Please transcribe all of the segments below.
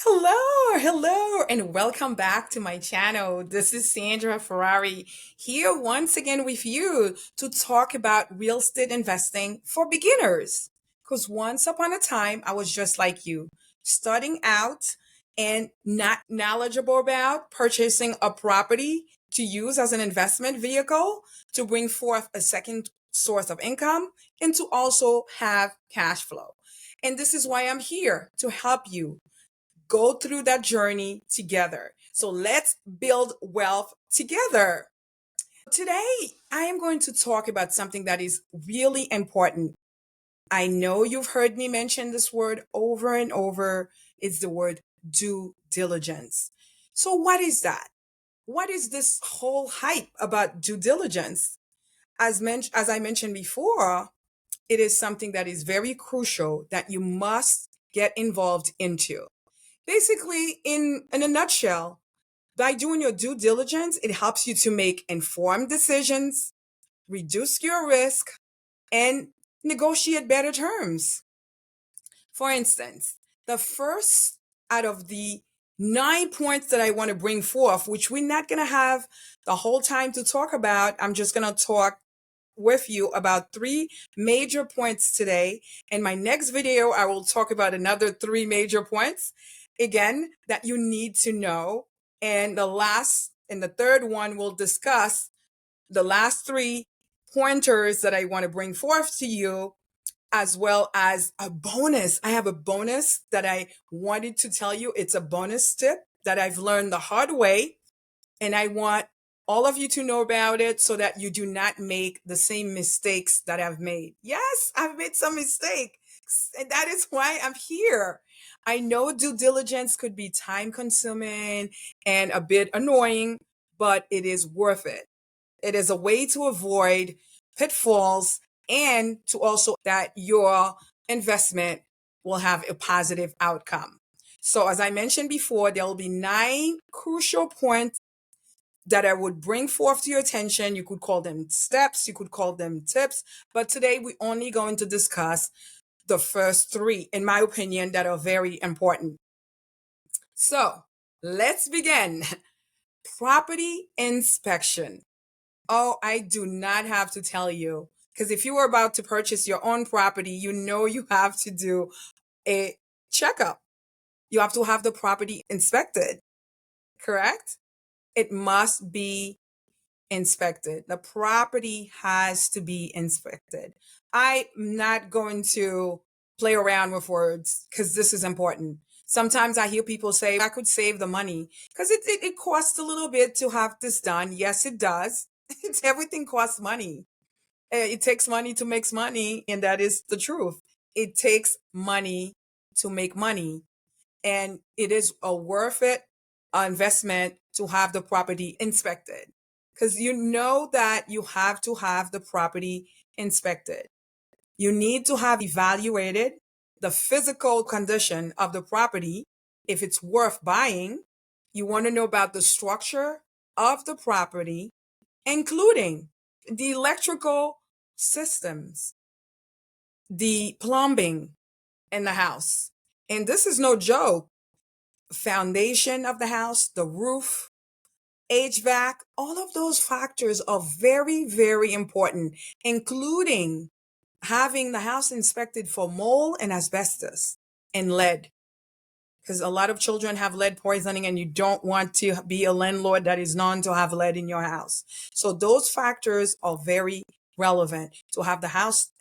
Hello, and welcome back to my channel. This is Sandra Ferrari here once again with you to talk about real estate investing for beginners. Because once upon a time, I was just like you, starting out and not knowledgeable about purchasing a property to use as an investment vehicle to bring forth a second source of income and to also have cash flow. And this is why I'm here to help you go through that journey together. So let's build wealth together. Today, I am going to talk about something that is really important. I know you've heard me mention this word over and over. It's the word due diligence. So, what is that? What is this whole hype about due diligence? As I mentioned before, it is something that is very crucial that you must get involved into. Basically, in a nutshell, by doing your due diligence, it helps you to make informed decisions, reduce your risk, and negotiate better terms. For instance, the first out of the 9 points that I want to bring forth, which we're not going to have the whole time to talk about, I'm just going to talk with you about three major points today. In my next video, I will talk about another three major points again that you need to know. And the third one, we'll discuss the last three pointers that I want to bring forth to you, as well as a bonus. I have a bonus that I wanted to tell you. It's a bonus tip that I've learned the hard way, and I want all of you to know about it so that you do not make the same mistakes that I've made. Yes, I've made some mistakes. And that is why I'm here. I know due diligence could be time consuming and a bit annoying, but it is worth it. It is a way to avoid pitfalls and to also that your investment will have a positive outcome. So as I mentioned before, there will be 9 crucial points that I would bring forth to your attention. You could call them steps, you could call them tips, but today we're only going to discuss the first three, in my opinion, that are very important. So let's begin. Property inspection. Oh, I do not have to tell you, because if you were about to purchase your own property, you know you have to do a checkup. You have to have the property inspected, correct? It must be inspected. The property has to be inspected. I'm not going to play around with words because this is important. Sometimes I hear people say, I could save the money because it costs a little bit to have this done. Yes, it does. It's everything costs money. It takes money to make money, and that is the truth. It takes money to make money, and it is a worth it investment to have the property inspected because you know that you have to have the property inspected. You need to have evaluated the physical condition of the property if it's worth buying. You want to know about the structure of the property, including the electrical systems, the plumbing in the house. And this is no joke. Foundation of the house, the roof, HVAC, all of those factors are very, very important, including having the house inspected for mold and asbestos and lead. Because a lot of children have lead poisoning, and you don't want to be a landlord that is known to have lead in your house. So those factors are very relevant to have the house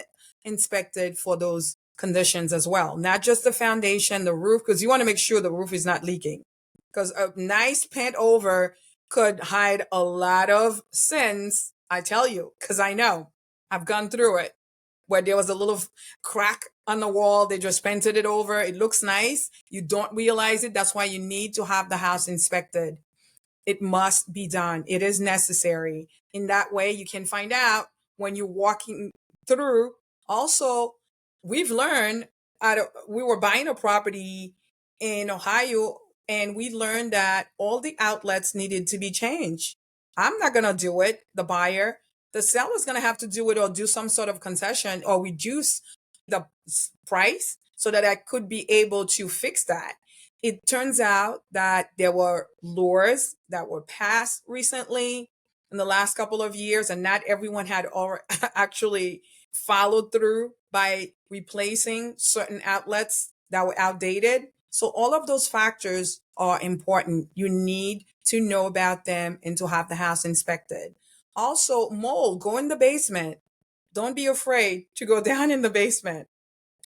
inspected for those conditions as well. Not just the foundation, the roof, because you want to make sure the roof is not leaking. Because a nice paint over could hide a lot of sins, I tell you, because I know I've gone through it where there was a little crack on the wall. They just painted it over. It looks nice. You don't realize it. That's why you need to have the house inspected. It must be done. It is necessary. In that way, you can find out when you're walking through. Also, we've learned, we were buying a property in Ohio, and we learned that all the outlets needed to be changed. I'm not going to do it, the buyer. The seller's going to have to do it or do some sort of concession or reduce the price so that I could be able to fix that. It turns out that there were laws that were passed recently in the last couple of years, and not everyone had actually followed through by replacing certain outlets that were outdated. So, all of those factors are important. You need to know about them and to have the house inspected. Also, mold, go in the basement. Don't be afraid to go down in the basement.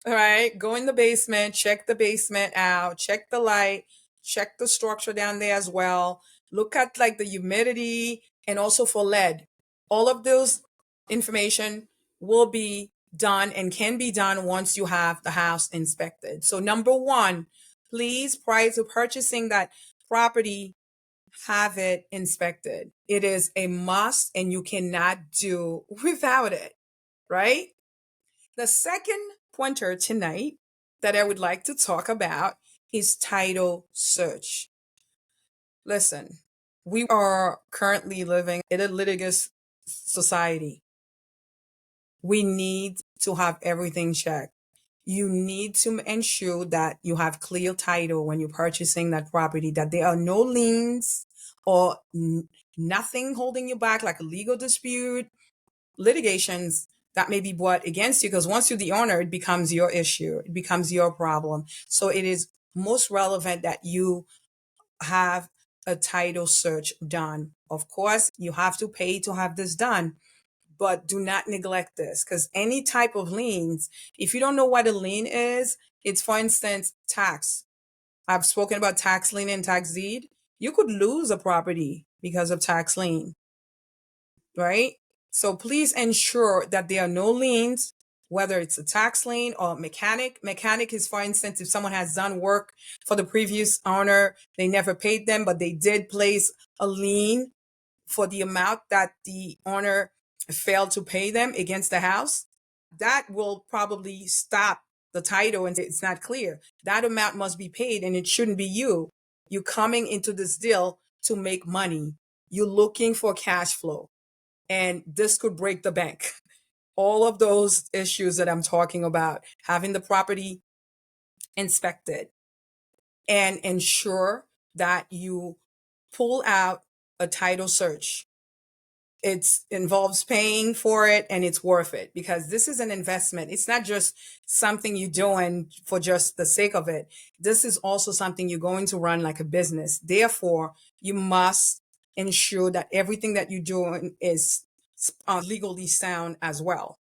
All right, go in the basement, check the basement out, check the light, check the structure down there as well. Look at like the humidity and also for lead. All of those information will be done and can be done once you have the house inspected. So, number one, please, prior to purchasing that property, have it inspected. It is a must and you cannot do without it, right? The second pointer tonight that I would like to talk about is title search. Listen, we are currently living in a litigious society. We need to have everything checked. You need to ensure that you have clear title when you're purchasing that property, that there are no liens or nothing holding you back, like a legal dispute, litigations that may be brought against you, because once you're the owner, it becomes your issue, it becomes your problem. So it is most relevant that you have a title search done. Of course, you have to pay to have this done, but do not neglect this, because any type of liens, if you don't know what a lien is, it's, for instance, tax. I've spoken about tax lien and tax deed. You could lose a property because of tax lien, right? So please ensure that there are no liens, whether it's a tax lien or mechanic. Mechanic is, for instance, if someone has done work for the previous owner, they never paid them, but they did place a lien for the amount that the owner failed to pay them against the house. That will probably stop the title and it's not clear. That amount must be paid and it shouldn't be you. You're coming into this deal to make money. You're looking for cash flow, and this could break the bank. All of those issues that I'm talking about, having the property inspected and ensure that you pull out a title search. It involves paying for it and it's worth it, because this is an investment. It's not just something you're doing for just the sake of it. This is also something you're going to run like a business. Therefore, you must ensure that everything that you're doing is legally sound as well.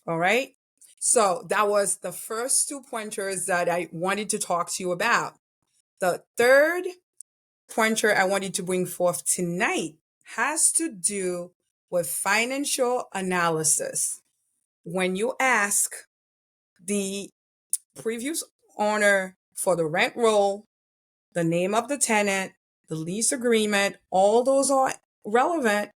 All right. So that was the first two pointers that I wanted to talk to you about. The third pointer I wanted to bring forth tonight has to do with financial analysis. When you ask the previous owner for the rent roll, the name of the tenant, the lease agreement, all those are relevant.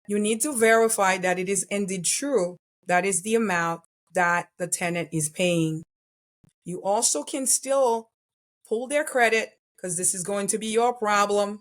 You need to verify that it is indeed true. That is the amount that the tenant is paying. You also can still pull their credit, because this is going to be your problem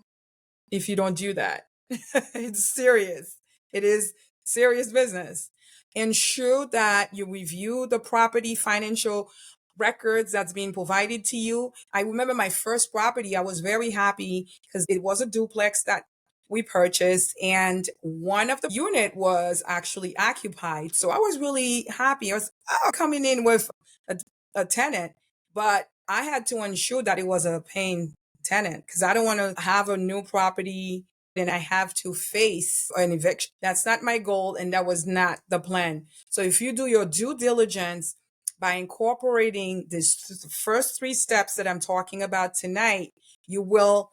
if you don't do that. It's serious. It is serious business. Ensure that you review the property financial records that's being provided to you. I remember my first property, I was very happy because it was a duplex that we purchased, and one of the unit was actually occupied. So I was really happy. I was coming in with a, a tenant, but I had to ensure that it was a paying tenant, because I don't want to have a new property and I have to face an eviction. That's not my goal, and that was not the plan. So if you do your due diligence by incorporating these first three steps that I'm talking about tonight, you will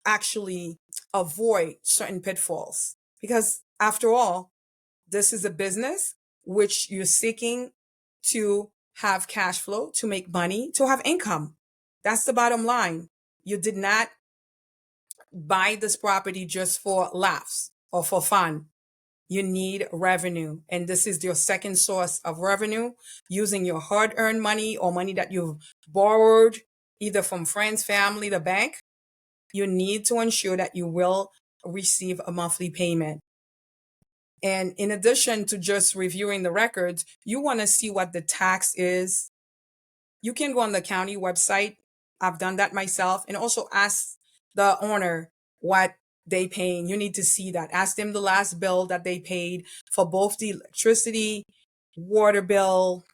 actually avoid certain pitfalls. Because after all, this is a business which you're seeking to have cash flow, to make money, to have income. That's the bottom line. You did not buy this property just for laughs or for fun. You need revenue. And this is your second source of revenue, using your hard earned money or money that you've borrowed either from friends, family, the bank. You need to ensure that you will receive a monthly payment. And in addition to just reviewing the records, you want to see what the tax is. You can go on the county website I've done that myself. And also ask the owner what they paying. You need to see that. Ask them the last bill that they paid for both the electricity, water bill,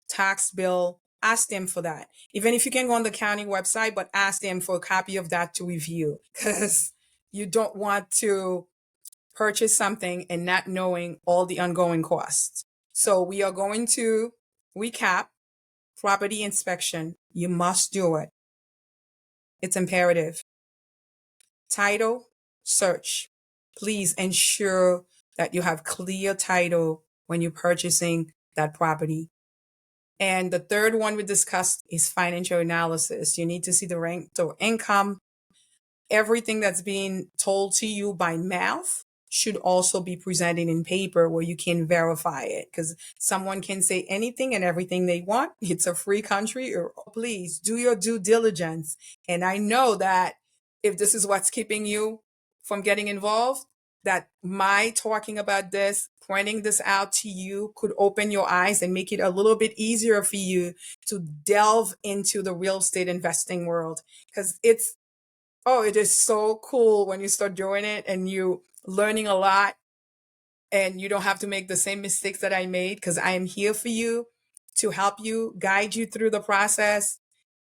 tax bill. Ask them for that. Even if you can go on the county website, but ask them for a copy of that to review, because you don't want to purchase something and not knowing all the ongoing costs. So we are going to recap property inspection. You must do it. It's imperative. Title search. Please ensure that you have clear title when you're purchasing that property. And the third one we discussed is financial analysis. You need to see the rental income. Everything that's being told to you by mouth should also be presented in paper where you can verify it, because someone can say anything and everything they want. It's a free country. Or please do your due diligence. And I know that if this is what's keeping you from getting involved, that my talking about this, pointing this out to you, could open your eyes and make it a little bit easier for you to delve into the real estate investing world. Because it is so cool when you start doing it and you learning a lot, and you don't have to make the same mistakes that I made, because I am here for you to help you, guide you through the process.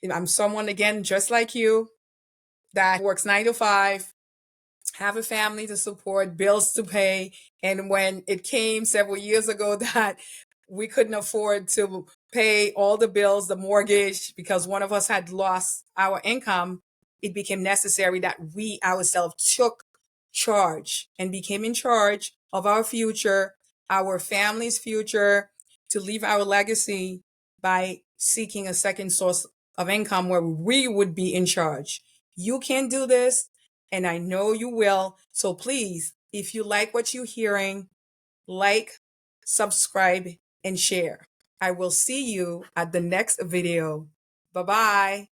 And I'm someone, again, just like you, that works 9 to 5, have a family to support, bills to pay. And when it came several years ago that we couldn't afford to pay all the bills, the mortgage, because one of us had lost our income, it became necessary that we ourselves took charge and became in charge of our future, our family's future, to leave our legacy by seeking a second source of income where we would be in charge. You can do this, and I know you will. So please, if you like what you're hearing, like, subscribe, and share. I will see you at the next video. Bye-bye.